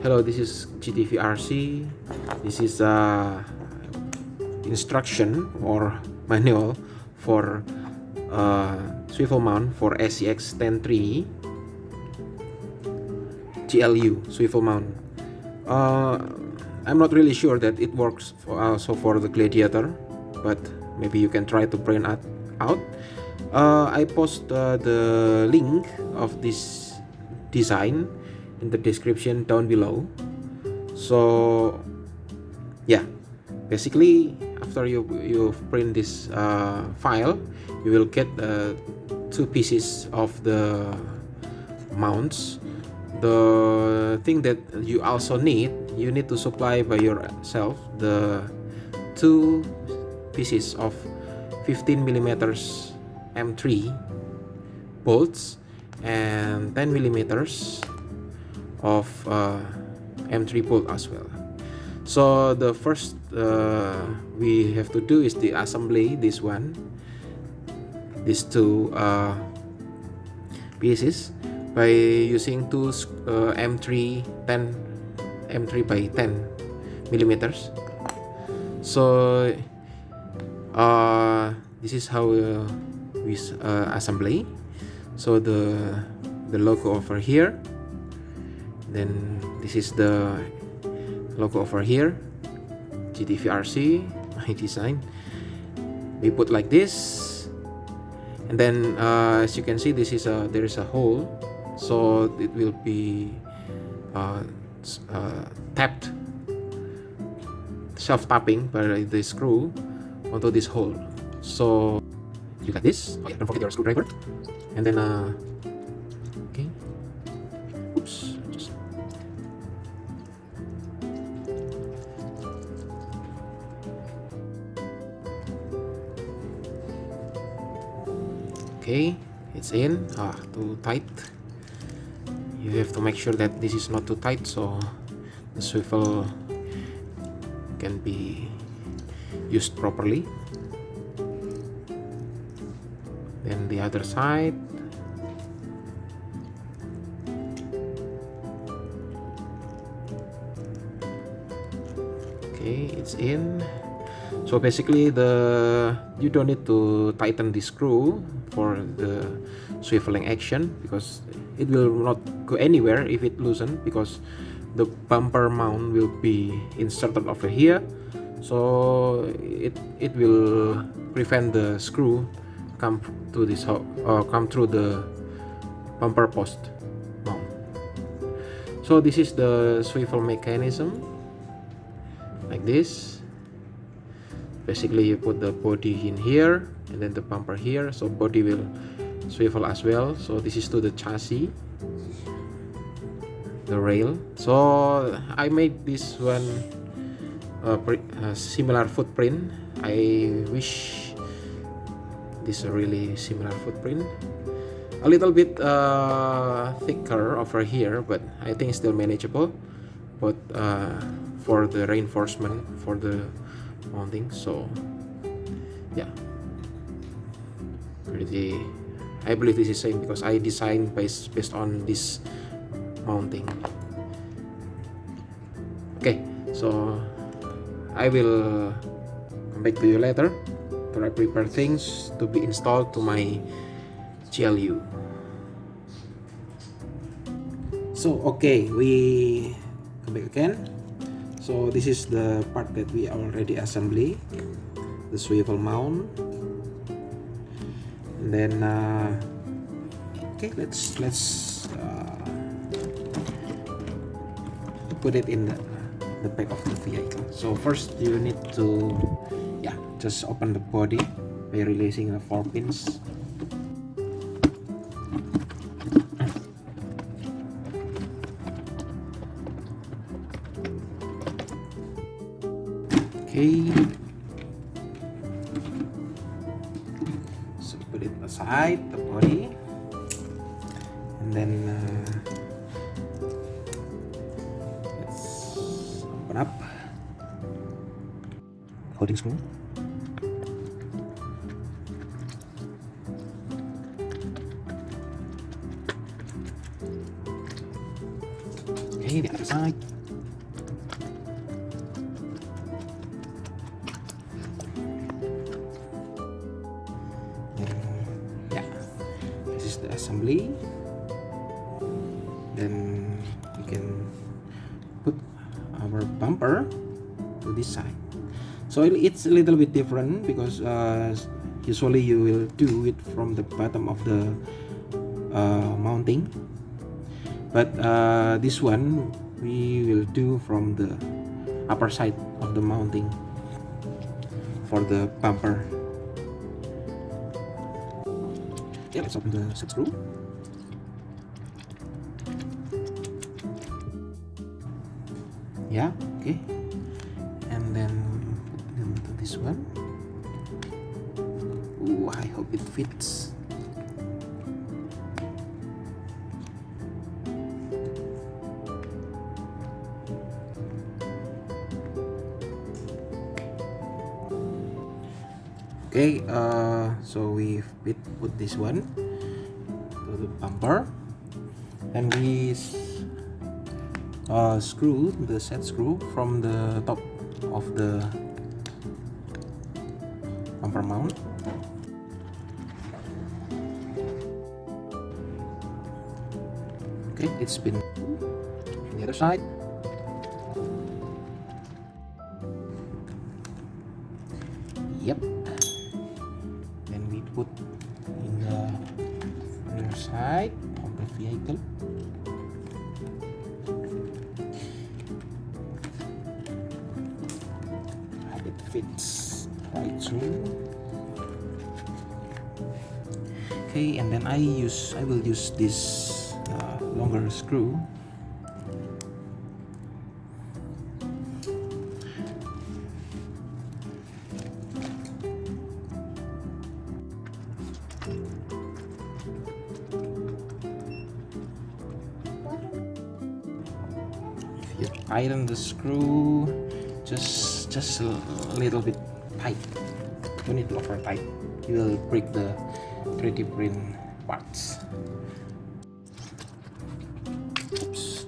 Hello, this is GTVRC. This is instruction or manual for swivel mount for SCX10 JLU swivel mount. I'm not really sure that it works also for the Gladiator, but maybe you can try to print out. I post the link of this design in the description down below. So yeah, basically after you print this file, you will get two pieces of the mounts. The thing that you also need to supply by yourself the two pieces of 15 millimeters M3 bolts and 10 millimeters of M3 bolt as well. So the first we have to do is the assembly these two pieces by using two M3 by 10 millimeters. So this is how we assembly. So the logo over here, then this is the logo over here, GTVRC, my design. We put like this, and then as you can see, there is a hole, so it will be tapped, self-tapping by the screw onto this hole. So you got this. Oh yeah, don't forget your screwdriver. And then okay, oops, just okay, it's in. Too tight. You have to make sure that this is not too tight, so the swivel can be used properly. Then the other side. Okay, it's in. So basically you don't need to tighten the screw for the swiveling action, because it will not go anywhere if it loosen, because the bumper mount will be inserted over here, so it will prevent the screw come to this come through the bumper post mount. So this is the swivel mechanism, like this. Basically you put the body in here and then the bumper here, so body will swivel as well. So this is to the chassis, the rail. So I made this one similar footprint. I wish this is a really similar footprint, a little bit thicker over here, but I think still manageable. But for the reinforcement for the mounting, so yeah, I believe this is same because I designed based on this mounting. Okay, so I will come back to you later after I prepare things to be installed to my JLU. So okay, we come back again. So this is the part that we already assembly, the swivel mount. And then okay, let's put it in the back of the vehicle. So first you need to just open the body by releasing the 4 pins. Okay, so put it aside, the body, and then let's open up holding screw. Okay, the other side. assembly. Then we can put our bumper to this side. So it's a little bit different because usually you will do it from the bottom of the mounting, but this one we will do from the upper side of the mounting for the bumper. Okay, let's open the set screw. Yeah, okay, and then put them to this one. Ooh, I hope it fits. Okay, so we put this one to the bumper, and we screw the set screw from the top of the bumper mount. Okay, it's been on the other side. Yep. Then we put in the rear side of the vehicle. It fits right through. Okay, and then I will use this longer screw. If you tighten the screw just a little bit tight, you need to over tight, you will break the 3D print parts. Oops.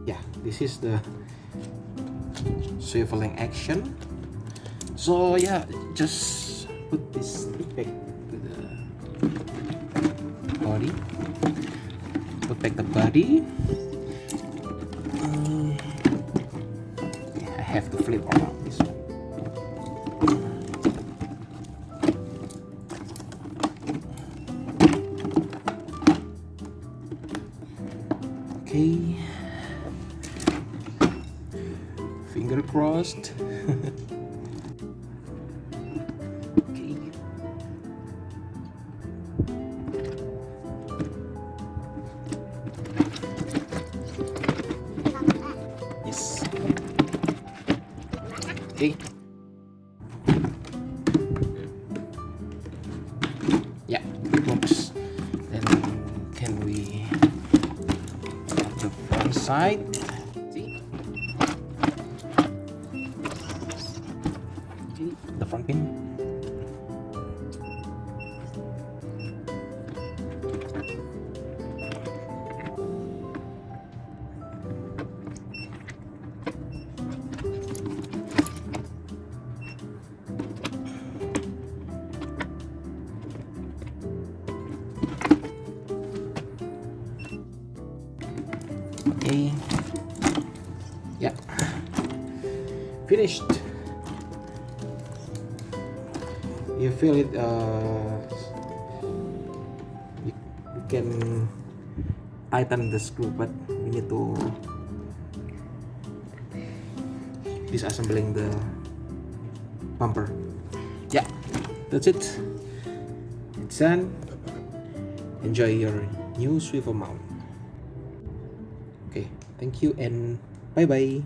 Yeah, this is the swiveling action. So yeah, just put this back to the body. Put back the body. I have to flip around this one. Okay. Finger crossed. Okay. Yes. Okay. Yeah, it works. Then can we at the front side? The front pin. Okay. Yeah. Finished. You feel it, you can tighten the screw, but we need to disassembling the bumper. Yeah, that's it. It's done. Enjoy your new swivel mount. Okay, thank you and bye bye.